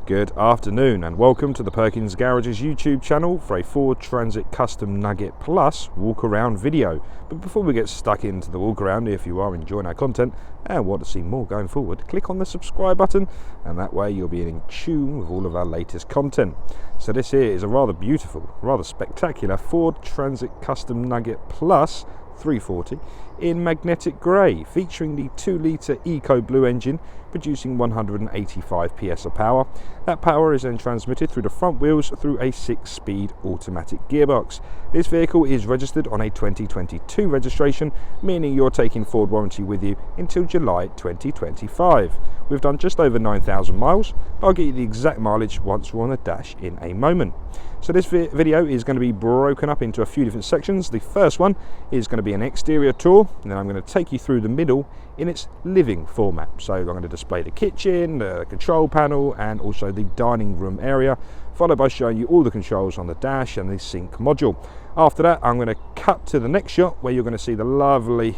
Good afternoon and welcome to the Perkins Garages YouTube channel for a Ford Transit Custom Nugget Plus walk around video. But before we get stuck into the walk around, if you are enjoying our content and want to see more going forward, click on the subscribe button and that way you'll be in tune with all of our latest content. So this here is a rather beautiful, rather spectacular Ford Transit Custom Nugget Plus 340 in magnetic grey, featuring the 2 litre Eco Blue engine producing 185 PS of power. That power is then transmitted through the front wheels through a 6-speed automatic gearbox. This vehicle is registered on a 2022 registration, meaning you're taking Ford warranty with you until July 2025. We've done just over 9,000 miles. I'll get you the exact mileage once we're on the dash in a moment. So this video is going to be broken up into a few different sections. The first one is going to be an exterior tour, and then I'm going to take you through the middle in its living format. So I'm going to display the kitchen, the control panel, and also the dining room area, followed by showing you all the controls on the dash and the sync module. After that, I'm going to cut to the next shot where you're going to see the lovely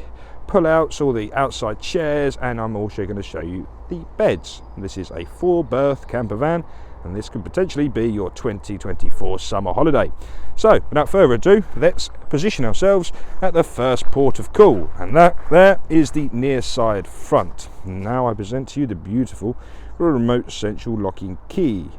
pull-outs, all the outside chairs, and I'm also going to show you the beds. This is a 4-berth camper van, and this could potentially be your 2024 summer holiday. So without further ado, let's position ourselves at the first port of call, and that there is the near side front. Now I present to you the beautiful remote central locking key.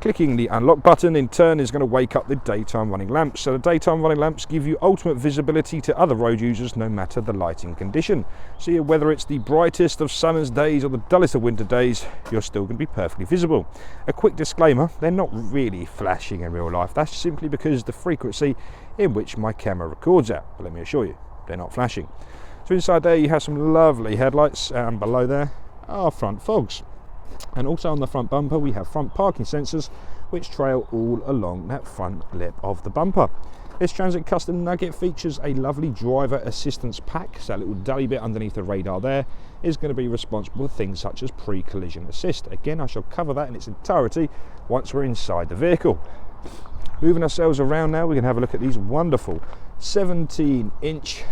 Clicking the unlock button in turn is going to wake up the daytime running lamps. So the daytime running lamps give you ultimate visibility to other road users no matter the lighting condition. So whether it's the brightest of summer's days or the dullest of winter days, you're still going to be perfectly visible. A quick disclaimer, they're not really flashing in real life. That's simply because the frequency in which my camera records at. But let me assure you, they're not flashing. So inside there you have some lovely headlights, and below there are front fogs. And also on the front bumper we have front parking sensors which trail all along that front lip of the bumper. This Transit Custom Nugget features a lovely driver assistance pack, so that little dally bit underneath the radar there is going to be responsible for things such as pre-collision assist. Again, I shall cover that in its entirety once we're inside the vehicle. Moving ourselves around now, we can have a look at these wonderful 17-inch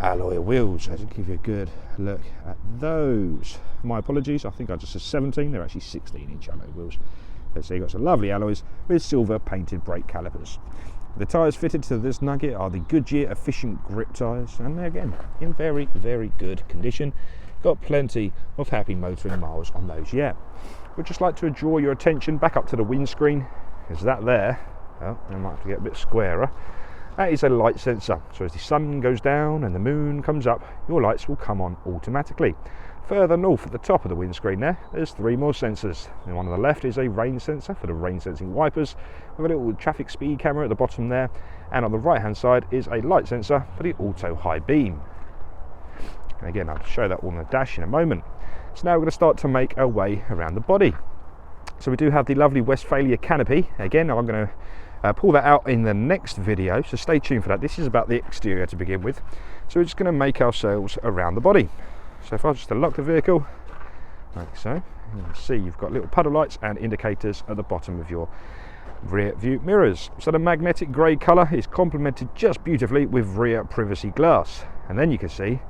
alloy wheels. I'll just give you a good look at those. My apologies, I think I just said 17, they're actually 16-inch alloy wheels. Let's see, you've got some lovely alloys with silver painted brake calipers. The tyres fitted to this Nugget are the Goodyear Efficient Grip tyres, and they're again in very, very good condition. Got plenty of happy motoring miles on those yet. We'd just like to draw your attention back up to the windscreen, because that there, well, I might have to get a bit squarer. That is a light sensor, so as the sun goes down and the moon comes up, your lights will come on automatically. Further north at the top of the windscreen there's 3 more sensors. The one on the left is a rain sensor for the rain sensing wipers, with a little traffic speed camera at the bottom there, and on the right hand side is a light sensor for the auto high beam. And again, I'll show that all on the dash in a moment. So now we're going to start to make our way around the body. So we do have the lovely Westphalia canopy. Again, I'm going to pull that out in the next video, so stay tuned for that. This is about the exterior to begin with, so we're just going to make ourselves around the body. So if I just unlock the vehicle like so, you can see you've got little puddle lights and indicators at the bottom of your rear view mirrors. So the magnetic grey colour is complemented just beautifully with rear privacy glass, and then you can see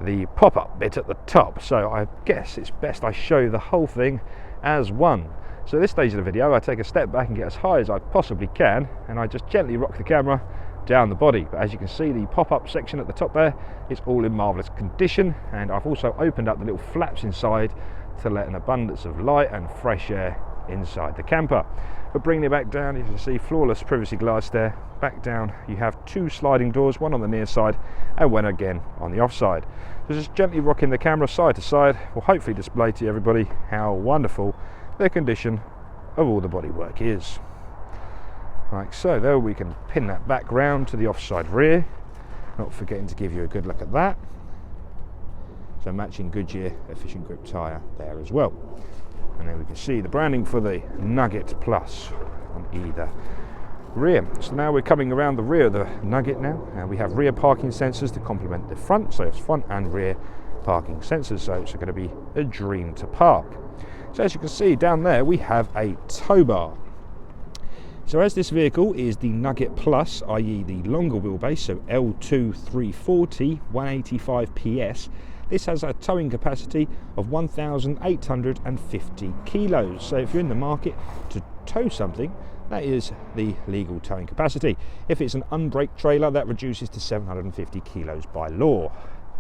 the pop-up bit at the top. So I guess it's best I show the whole thing as one. So at this stage of the video, I take a step back and get as high as I possibly can, and I just gently rock the camera down the body. But as you can see, the pop-up section at the top there is all in marvellous condition, and I've also opened up the little flaps inside to let an abundance of light and fresh air inside the camper. But bringing it back down, you can see flawless privacy glass there. Back down you have 2 sliding doors, one on the near side and one again on the off side. So just gently rocking the camera side to side will hopefully display to everybody how wonderful the condition of all the bodywork is. Like so, there we can pin that back round to the offside rear, not forgetting to give you a good look at that. So matching Goodyear Efficient Grip tyre there as well. And then we can see the branding for the Nugget Plus on either rear. So now we're coming around the rear of the Nugget now, and we have rear parking sensors to complement the front, so it's front and rear parking sensors, so it's going to be a dream to park. So as you can see down there we have a tow bar. So as this vehicle is the Nugget Plus, i.e. the longer wheelbase, so L2 340, 185 PS, This has a towing capacity of 1,850 kilos. So if you're in the market to tow something, that is the legal towing capacity. If it's an unbraked trailer, that reduces to 750 kilos by law.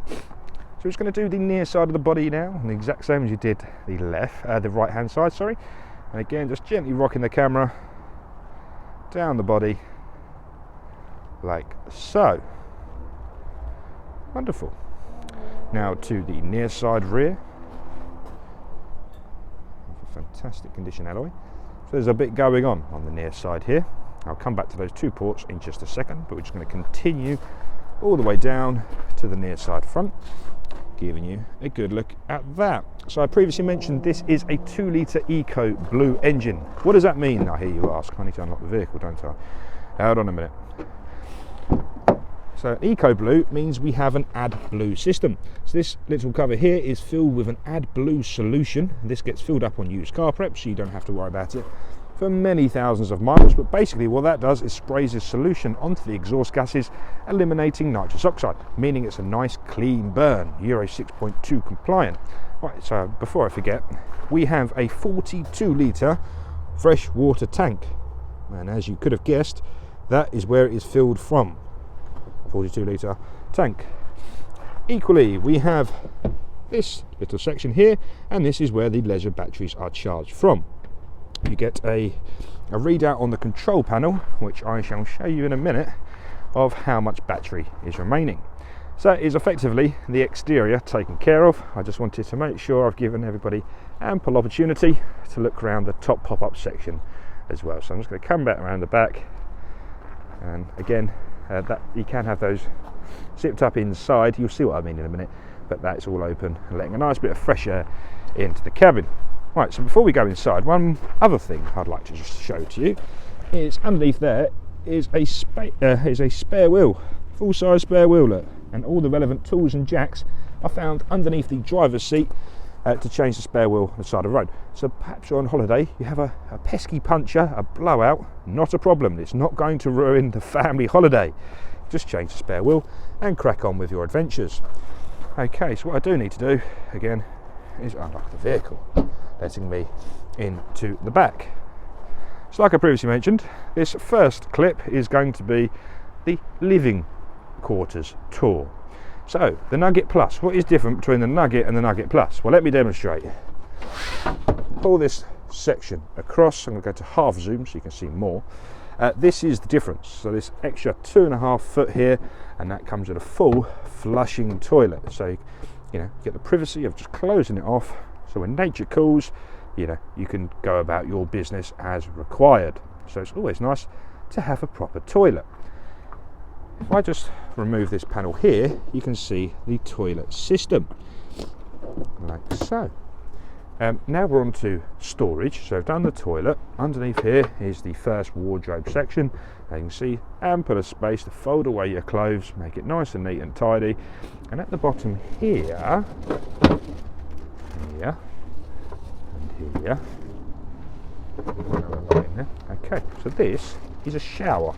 So we're just going to do the near side of the body now, and the exact same as you did the right hand side, sorry. And again, just gently rocking the camera down the body like so. Wonderful. Now to the near side rear. Fantastic condition alloy. So there's a bit going on the near side here. I'll come back to those two ports in just a second, but we're just going to continue all the way down to the near side front, giving you a good look at that. So I previously mentioned this is a 2 litre Eco Blue engine. What does that mean, I hear you ask? I need to unlock the vehicle, don't I? Hold on a minute. So Eco Blue means we have an AdBlue system. So this little cover here is filled with an AdBlue solution. This gets filled up on used car prep, so you don't have to worry about it for many thousands of miles. But basically what that does is sprays this solution onto the exhaust gases, eliminating nitrous oxide, meaning it's a nice clean burn, Euro 6.2 compliant. Right, so before I forget, we have a 42 litre fresh water tank. And as you could have guessed, that is where it is filled from. 42 litre tank. Equally, we have this little section here, and this is where the leisure batteries are charged from. You get a readout on the control panel, which I shall show you in a minute, of how much battery is remaining. So that is effectively the exterior taken care of. I just wanted to make sure I've given everybody ample opportunity to look around the top pop-up section as well. So I'm just going to come back around the back, and again, that you can have those zipped up inside. You'll see what I mean in a minute, but that's all open and letting a nice bit of fresh air into the cabin. Right, so before we go inside, one other thing I'd like to just show to you is underneath there is a spare wheel, full-size spare wheel, look, and all the relevant tools and jacks are found underneath the driver's seat to change the spare wheel on the side of the road. So perhaps you're on holiday, you have a pesky puncture, a blowout, not a problem. It's not going to ruin the family holiday. Just change the spare wheel and crack on with your adventures. Okay, so what I do need to do, again, is unlock the vehicle, letting me into the back. So like I previously mentioned, this first clip is going to be the living quarters tour. So, the Nugget Plus. What is different between the Nugget and the Nugget Plus? Well, let me demonstrate. Pull this section across. I'm going to go to half zoom so you can see more. This is the difference. So this extra 2.5 foot here, and that comes with a full flushing toilet. So, you get the privacy of just closing it off. So when nature calls, you can go about your business as required. So it's always nice to have a proper toilet. If I just remove this panel here, you can see the toilet system, like so. Now we're on to storage. So I've done the toilet. Underneath here is the first wardrobe section. As you can see, ample of space to fold away your clothes, make it nice and neat and tidy. And at the bottom here, and here. Okay, so this is a shower.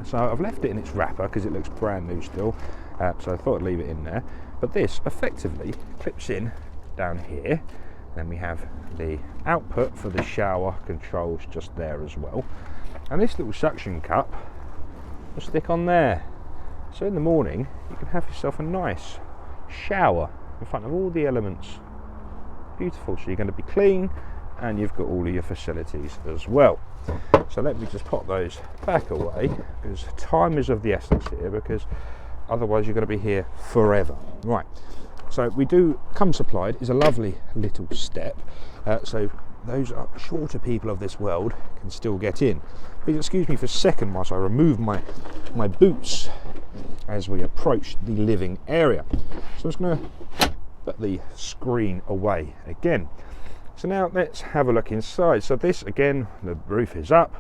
So I've left it in its wrapper because it looks brand new still, so I thought I'd leave it in there. But this effectively clips in down here. Then we have the output for the shower controls just there as well. And this little suction cup will stick on there. So in the morning you can have yourself a nice shower in front of all the elements. Beautiful, so you're going to be clean and you've got all of your facilities as well. So let me just pop those back away, because time is of the essence here, because otherwise you're going to be here forever. Right, so we do come supplied is a lovely little step, so those shorter people of this world can still get in. Please excuse me for a second whilst I remove my boots as we approach the living area. So I'm just going to put the screen away again. So now let's have a look inside. So this, again, the roof is up,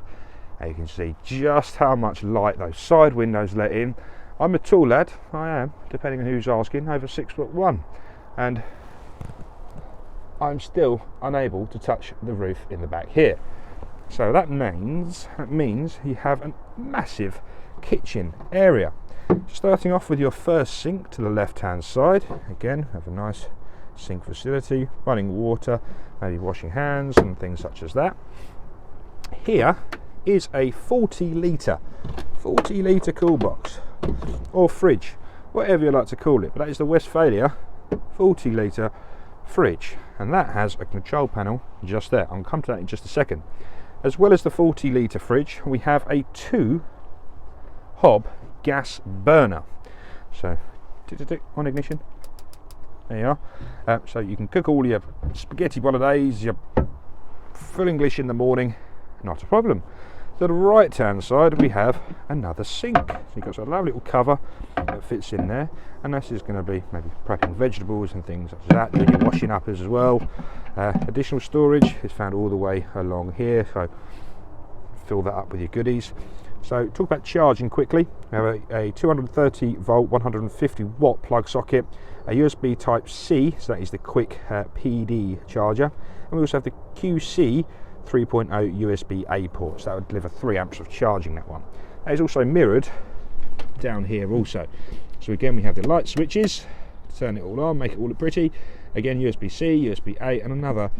and you can see just how much light those side windows let in. I'm a tall lad, I am, depending on who's asking, over 6'1", and I'm still unable to touch the roof in the back here. So that means you have a massive kitchen area. Starting off with your first sink to the left hand side. Again, have a nice sink facility, running water, maybe washing hands and things such as that. Here is a 40 litre cool box or fridge, whatever you like to call it, but that is the Westphalia 40 litre fridge, and that has a control panel just there. I'll come to that in just a second. As well as the 40 litre fridge, we have a 2 hob gas burner. So on ignition, there you are. So you can cook all your spaghetti bolognese, your full English in the morning, not a problem. To the right hand side we have another sink. So you've got a lovely little cover that fits in there, and this is going to be maybe prepping vegetables and things such as that, doing your washing up as well. Additional storage is found all the way along here, so fill that up with your goodies. So talk about charging quickly. We have a 230 volt 150 watt plug socket, a USB type C, so that is the quick PD charger, and we also have the QC 3.0 USB A ports. That would deliver 3 amps of charging, that one. That is also mirrored down here also. So again, we have the light switches, turn it all on, make it all look pretty. Again, USB-C, USB-A, and another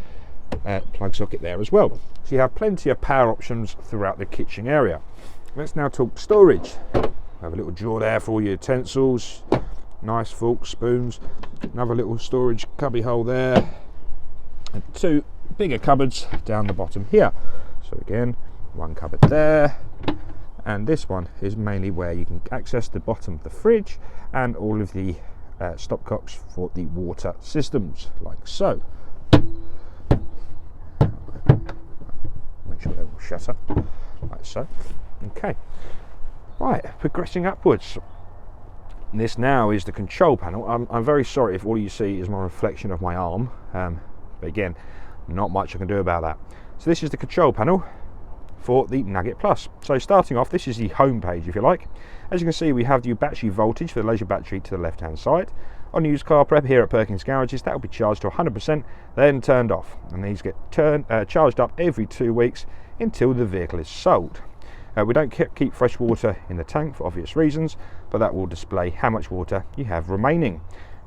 plug socket there as well. So you have plenty of power options throughout the kitchen area. Let's now talk storage. Have a little drawer there for all your utensils, nice forks, spoons, another little storage cubby hole there, and 2 bigger cupboards down the bottom here. So again, 1 cupboard there, and this one is mainly where you can access the bottom of the fridge and all of the stopcocks for the water systems, like so. Make sure they're all shut up, like so. Okay, right, progressing upwards. This now is the control panel. I'm very sorry if all you see is my reflection of my arm, but again, not much I can do about that. So this is the control panel for the Nugget Plus. So starting off, this is the home page, if you like. As you can see, we have the battery voltage for the leisure battery to the left hand side. On used car prep here at Perkins Garages, that will be charged to 100%, then turned off, and these get charged up every 2 weeks until the vehicle is sold. We don't keep fresh water in the tank for obvious reasons, but that will display how much water you have remaining.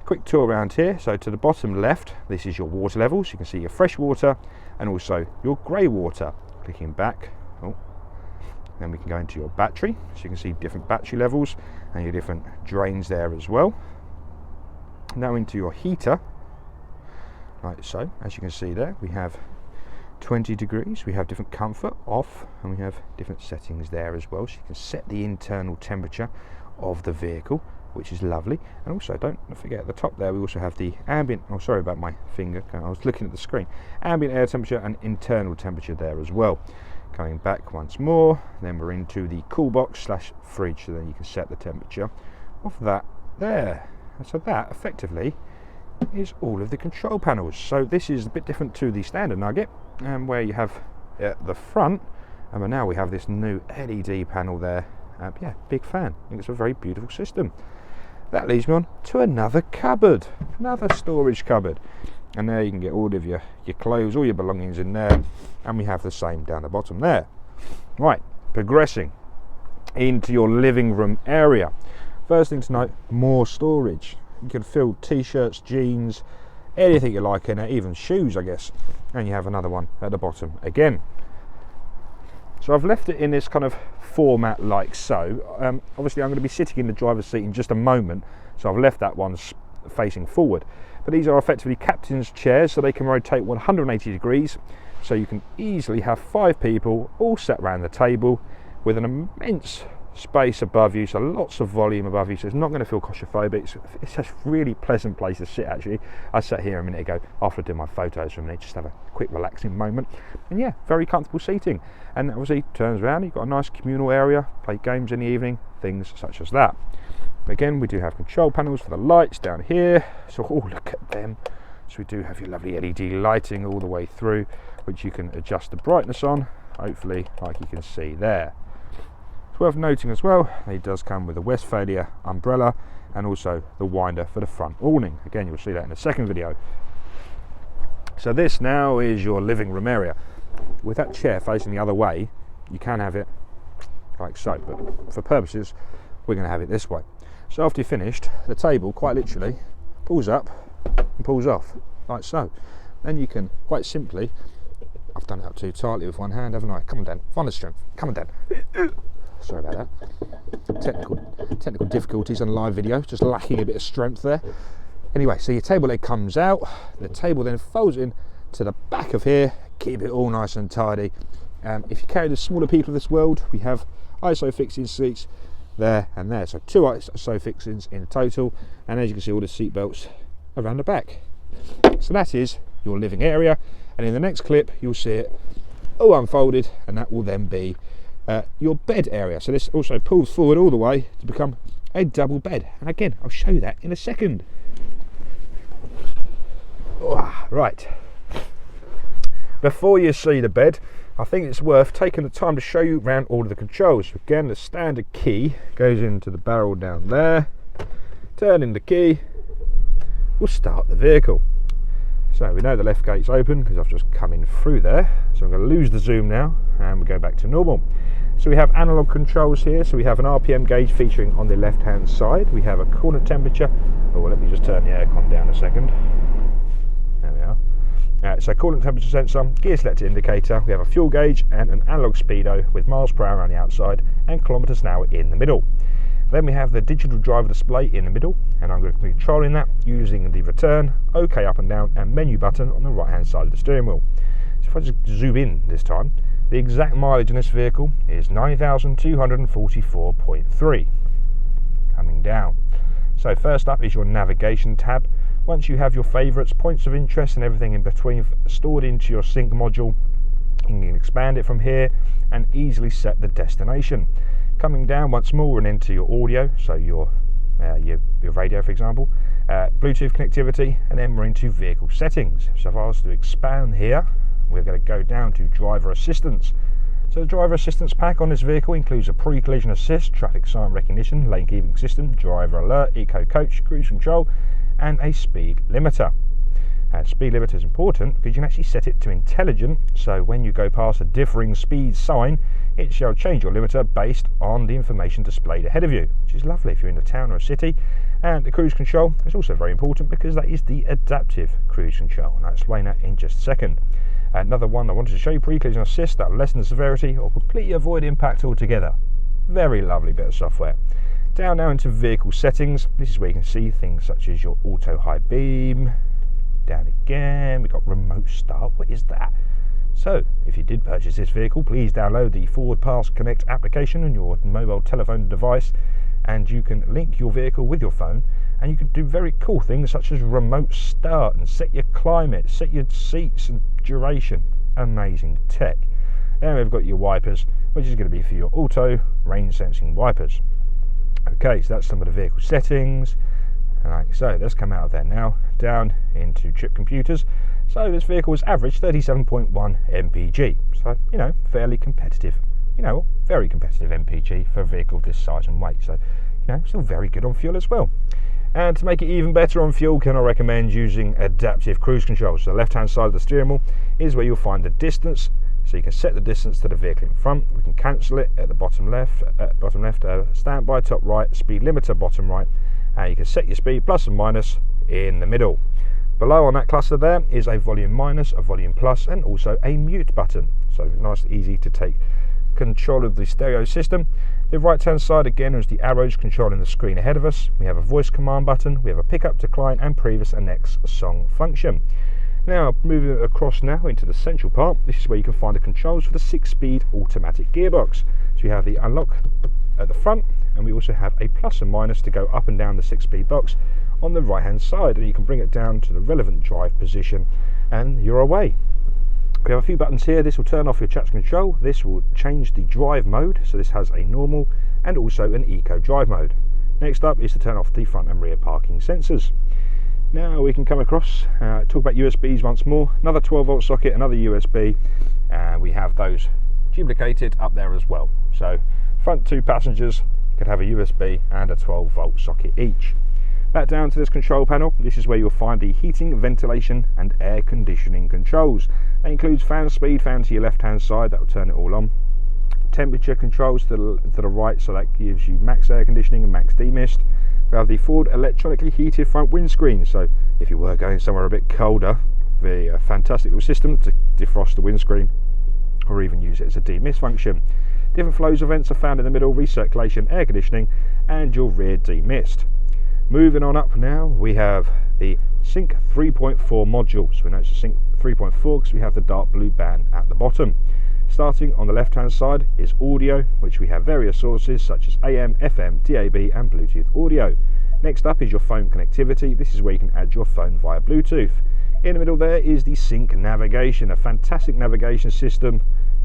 Quick tour around here. So to the bottom left, this is your water levels. You can see your fresh water and also your grey water. Clicking back, then we can go into your battery, so you can see different battery levels and your different drains there as well. Now into your heater, like so. As you can see there, we have 20 degrees, we have different comfort, off, and we have different settings there as well, so you can set the internal temperature of the vehicle, which is lovely. And also, don't forget at the top there, we also have the ambient, oh sorry about my finger, I was looking at the screen, ambient air temperature and internal temperature there as well. Going back once more, then we're into the cool box slash fridge, so then you can set the temperature of that there. So that effectively is all of the control panels. So this is a bit different to the standard Nugget, where you have at the front, and now we have this new LED panel there. Yeah, big fan. I think it's a very beautiful system. That leads me on to another cupboard, another storage cupboard, and there you can get all of your clothes, all your belongings in there, and we have the same down the bottom there. Right, progressing into your living room area. First thing to note, more storage. You can fill t-shirts, jeans, anything you like in it, even shoes I guess, and you have another one at the bottom again. So I've left it in this kind of format like so. Obviously I'm going to be sitting in the driver's seat in just a moment, so I've left that one facing forward. But these are effectively captain's chairs, so they can rotate 180 degrees, so you can easily have 5 people all sat around the table with an immense space above you, so lots of volume above you, so it's not going to feel claustrophobic. It's a really pleasant place to sit actually. I sat here a minute ago after doing my photos for a minute, just have a quick relaxing moment, and yeah, very comfortable seating. And obviously turns around, you've got a nice communal area, play games in the evening, things such as that. Again, we do have control panels for the lights down here, so oh look at them. So we do have your lovely LED lighting all the way through, which you can adjust the brightness on, hopefully like you can see there. It's worth noting as well, it does come with a Westphalia umbrella and also the winder for the front awning. Again, you'll see that in the second video. So this now is your living room area. With that chair facing the other way, you can have it like so, but for purposes we're going to have it this way. So after you're finished, the table quite literally pulls up and pulls off, like so. Then you can quite simply, I've done it up too tightly with one hand, haven't I? Come on Dan, find the strength, come on Dan. Sorry about that. Technical difficulties on live video, just lacking a bit of strength there. Anyway, so your table leg comes out, the table then folds in to the back of here, keep it all nice and tidy. If you carry the smaller people of this world, we have ISO fixing seats there and there. So 2 ISO fixings in total, and as you can see, all the seat belts around the back. So that is your living area, and in the next clip you'll see it all unfolded, and that will then be your bed area. So this also pulls forward all the way to become a double bed, and again I'll show you that in a second. Right, before you see the bed, I think it's worth taking the time to show you around all of the controls. Again, the standard key goes into the barrel down there, turning the key will start the vehicle. So we know the left gate's open because I've just come in through there, so I'm going to lose the zoom now and we go back to normal. So we have analog controls here, so we have an RPM gauge featuring on the left hand side, we have a coolant temperature, let me just turn the aircon down a second. There we are. So coolant temperature sensor, gear selector indicator, we have a fuel gauge and an analog speedo with miles per hour on the outside and kilometers an hour in the middle. Then we have the digital driver display in the middle, and I'm going to be controlling that using the return, OK up and down and menu button on the right hand side of the steering wheel. So if I just zoom in this time, the exact mileage in this vehicle is 9,244.3. Coming down. So first up is your navigation tab. Once you have your favourites, points of interest and everything in between stored into your sync module, you can expand it from here and easily set the destination. Coming down once more and into your audio, so your radio for example, Bluetooth connectivity, and then we're into vehicle settings. So if I was to expand here, we're going to go down to driver assistance. So the driver assistance pack on this vehicle includes a pre-collision assist, traffic sign recognition, lane keeping system, driver alert, eco coach, cruise control, and a speed limiter. Speed limiter is important because you can actually set it to intelligent, so when you go past a differing speed sign, it shall change your limiter based on the information displayed ahead of you, which is lovely if you're in a town or a city. And the cruise control is also very important because that is the adaptive cruise control, and I'll explain that in just a second. Another one I wanted to show you, pre-collision assist, that will lessen the severity or completely avoid impact altogether. Very lovely bit of software. Down now into vehicle settings, this is where you can see things such as your auto high beam. Down again, we've got remote start. What is that? So if you did purchase this vehicle, please download the Forward Pass Connect application on your mobile telephone device, and you can link your vehicle with your phone, and you can do very cool things such as remote start and set your climate, set your seats and duration. Amazing tech. Then we've got your wipers, which is going to be for your auto rain sensing wipers. Okay, so that's some of the vehicle settings. Like so, let's come out of there now, down into trip computers. So this vehicle was average 37.1 mpg, so fairly competitive, very competitive mpg for a vehicle of this size and weight, so still very good on fuel as well. And to make it even better on fuel, can I recommend using adaptive cruise control. So the left hand side of the steering wheel is where you'll find the distance, so you can set the distance to the vehicle in front. We can cancel it at the bottom left, standby top right, speed limiter bottom right. You can set your speed plus and minus in the middle. Below on that cluster there is a volume minus, a volume plus, and also a mute button. So nice and easy to take control of the stereo system. The right hand side again is the arrows controlling the screen ahead of us. We have a voice command button, we have a pickup, decline, and previous and next song function. Now moving across now into the central part, this is where you can find the controls for the 6-speed automatic gearbox. So you have the unlock at the front, and we also have a plus and minus to go up and down the 6-speed box on the right hand side, and you can bring it down to the relevant drive position and you're away. We have a few buttons here. This will turn off your traction control, this will change the drive mode, so this has a normal and also an eco drive mode. Next up is to turn off the front and rear parking sensors. Now we can come across, talk about USBs once more, another 12-volt socket, another USB, and we have those duplicated up there as well. So front two passengers could have a USB and a 12-volt socket each. Back down to this control panel, this is where you'll find the heating, ventilation and air conditioning controls. That includes fan speed, fan to your left hand side, that will turn it all on. temperature controls to the right, so that gives you max air conditioning and max demist. We have the forward electronically heated front windscreen, so if you were going somewhere a bit colder, the fantastic little system to defrost the windscreen or even use it as a demist function. Different flows of vents are found in the middle, recirculation, air conditioning and your rear demist. Moving on up now, we have the Sync 3.4 module. So we know it's a Sync 3.4 because we have the dark blue band at the bottom. Starting on the left hand side is audio, which we have various sources such as AM, FM, DAB and Bluetooth audio. Next up is your phone connectivity. This is where you can add your phone via Bluetooth. In the middle there is the Sync navigation, a fantastic navigation system.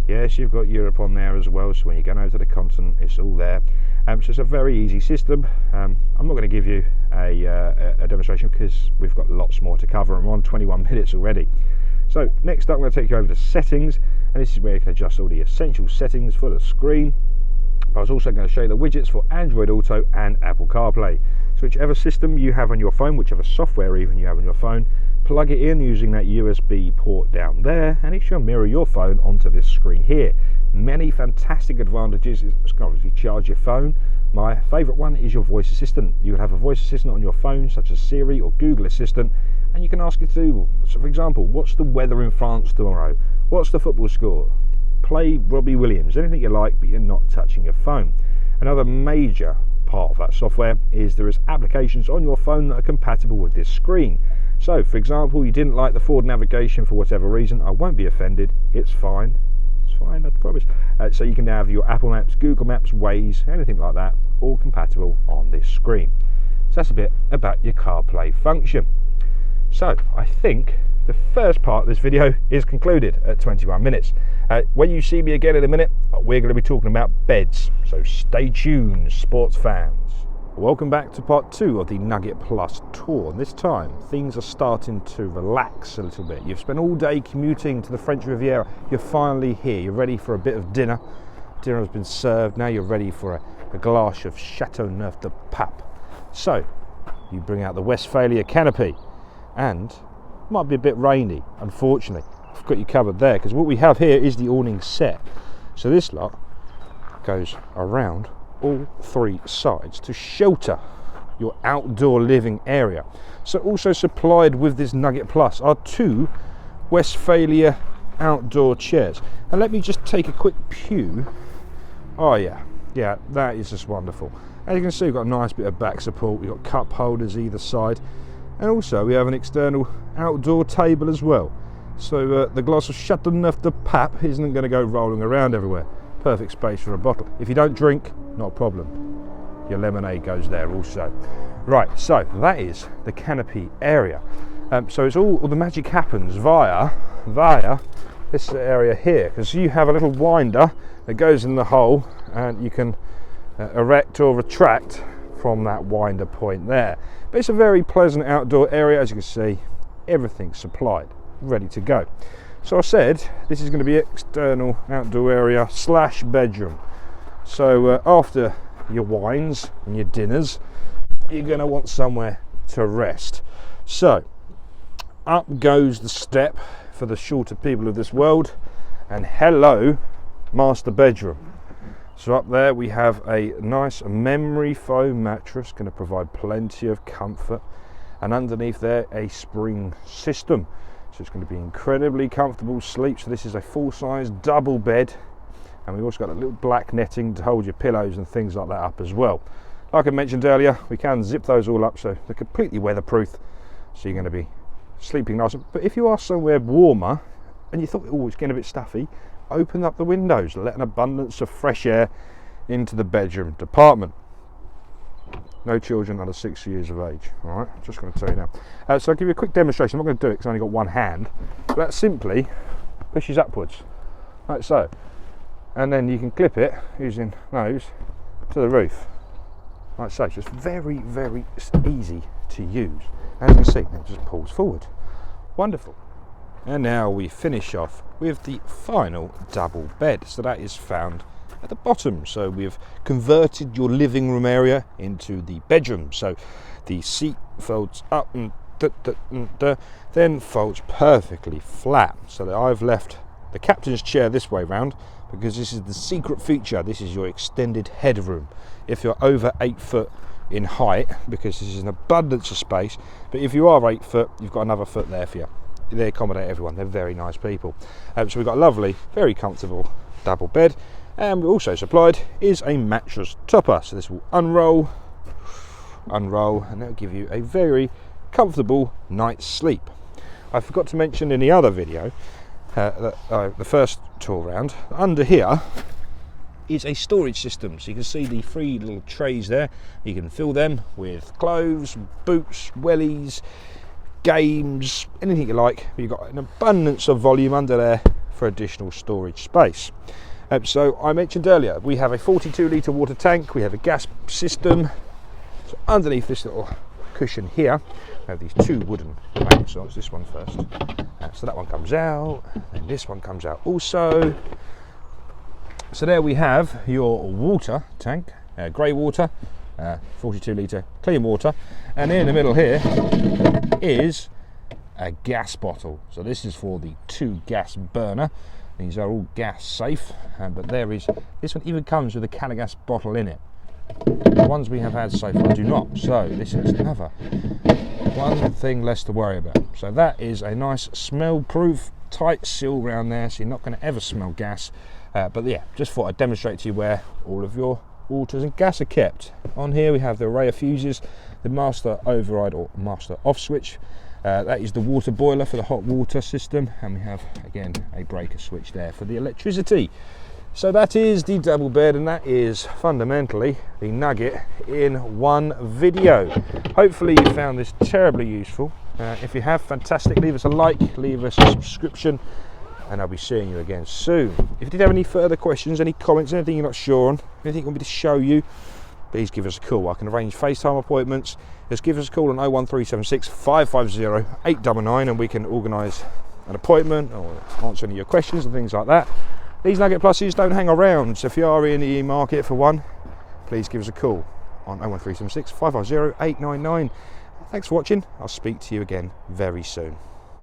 Yes, you've got Europe on there as well, so when you're going over to the continent, it's all there. So it's a very easy system. I'm not going to give you a demonstration because we've got lots more to cover. I'm on 21 minutes already. So next up, I'm going to take you over to settings, and this is where you can adjust all the essential settings for the screen. But I was also going to show you the widgets for Android Auto and Apple CarPlay. So whichever system you have on your phone, whichever software even you have on your phone, plug it in using that USB port down there, and it shall mirror your phone onto this screen here. Many fantastic advantages. It's going to obviously charge your phone. My favourite one is your voice assistant. You will have a voice assistant on your phone such as Siri or Google Assistant, and you can ask it to, so for example, what's the weather in France tomorrow? What's the football score? Play Robbie Williams, anything you like, but you're not touching your phone. Another major part of that software is there is applications on your phone that are compatible with this screen. So for example, you didn't like the forward navigation for whatever reason, I won't be offended, it's fine, I promise. So you can have your Apple Maps, Google Maps, Waze, anything like that, all compatible on this screen. So that's a bit about your CarPlay function. So I think the first part of this video is concluded at 21 minutes. When you see me again in a minute, we're going to be talking about beds, so stay tuned, sports fans. Welcome back to part 2 of the Nugget Plus tour. This time things are starting to relax a little bit. You've spent all day commuting to the French Riviera. You're finally here. You're ready for a bit of dinner. Dinner has been served. Now you're ready for a glass of Chateauneuf de Pape. So you bring out the Westphalia canopy, and it might be a bit rainy, unfortunately. I've got you covered there because what we have here is the awning set. So this lot goes around all 3 sides to shelter your outdoor living area. So also supplied with this Nugget Plus are 2 Westphalia outdoor chairs. And let me just take a quick pew. Oh yeah, that is just wonderful. As you can see, we've got a nice bit of back support. We've got cup holders either side, and also we have an external outdoor table as well. So the glass of Chateauneuf de Pape isn't going to go rolling around everywhere. Perfect space for a bottle. If you don't drink, not a problem. Your lemonade goes there also. Right, so that is the canopy area. So it's all the magic happens via this area here, because you have a little winder that goes in the hole, and you can erect or retract from that winder point there. But it's a very pleasant outdoor area. As you can see, everything's supplied, ready to go. So I said this is going to be external outdoor area / bedroom. So after your wines and your dinners, you're going to want somewhere to rest. So up goes the step for the shorter people of this world, and hello, master bedroom. So up there we have a nice memory foam mattress, going to provide plenty of comfort, and underneath there a spring system. So it's going to be incredibly comfortable sleep. So this is a full-size double bed, and we've also got a little black netting to hold your pillows and things like that up as well. Like I mentioned earlier, we can zip those all up so they're completely weatherproof, so you're going to be sleeping nice. But if you are somewhere warmer and you thought, oh, it's getting a bit stuffy, open up the windows, let an abundance of fresh air into the bedroom department. No children under 6 years of age. All right, I'm just going to tell you now. So I'll give you a quick demonstration. I'm not going to do it because I've only got one hand. But that simply pushes upwards, like so. And then you can clip it using those to the roof, like so. Just very, very easy to use. As you can see, it just pulls forward. Wonderful. And now we finish off with the final double bed. So that is found at the bottom. So we've converted your living room area into the bedroom. So the seat folds up and then folds perfectly flat. So that I've left the captain's chair this way round, because this is the secret feature. This is your extended headroom. If you're over 8 foot in height, because this is an abundance of space, but if you are 8 foot, you've got another foot there for you. They accommodate everyone. They're very nice people. So we've got a lovely, very comfortable double bed, and we're also supplied is a mattress topper. So this will unroll, and that'll give you a very comfortable night's sleep. I forgot to mention in the other video, the first tour round, under here is a storage system. So you can see the 3 little trays there. You can fill them with clothes, boots, wellies, games, anything you like. You've got an abundance of volume under there for additional storage space. So I mentioned earlier, we have a 42 litre water tank, we have a gas system. So underneath this little cushion here, we have these 2 wooden planks. So it's this one first. So that one comes out, and this one comes out also. So there we have your water tank, grey water, 42 litre clean water, and in the middle here is a gas bottle. So this is for the 2 gas burner. These are all gas safe, but this one even comes with a can of gas bottle in it. The ones we have had so far do not, so this is another one thing less to worry about. So that is a nice smell proof tight seal around there, so you're not going to ever smell gas. But yeah, just thought I'd demonstrate to you where all of your waters and gas are kept. On here we have the array of fuses, the master override or master off switch. That is the water boiler for the hot water system, and we have again a breaker switch there for the electricity. So that is the double bed, and that is fundamentally the Nugget in one video. Hopefully you found this terribly useful. If you have, fantastic. Leave us a like, leave us a subscription, and I'll be seeing you again soon. If you did have any further questions, any comments, anything you're not sure on, anything you want me to show you, please give us a call. I can arrange FaceTime appointments. Just give us a call on 01376 550 899 and we can organise an appointment or answer any of your questions and things like that. These Nugget Pluses don't hang around, so if you are in the market for one, please give us a call on 01376 550 899. Thanks for watching. I'll speak to you again very soon.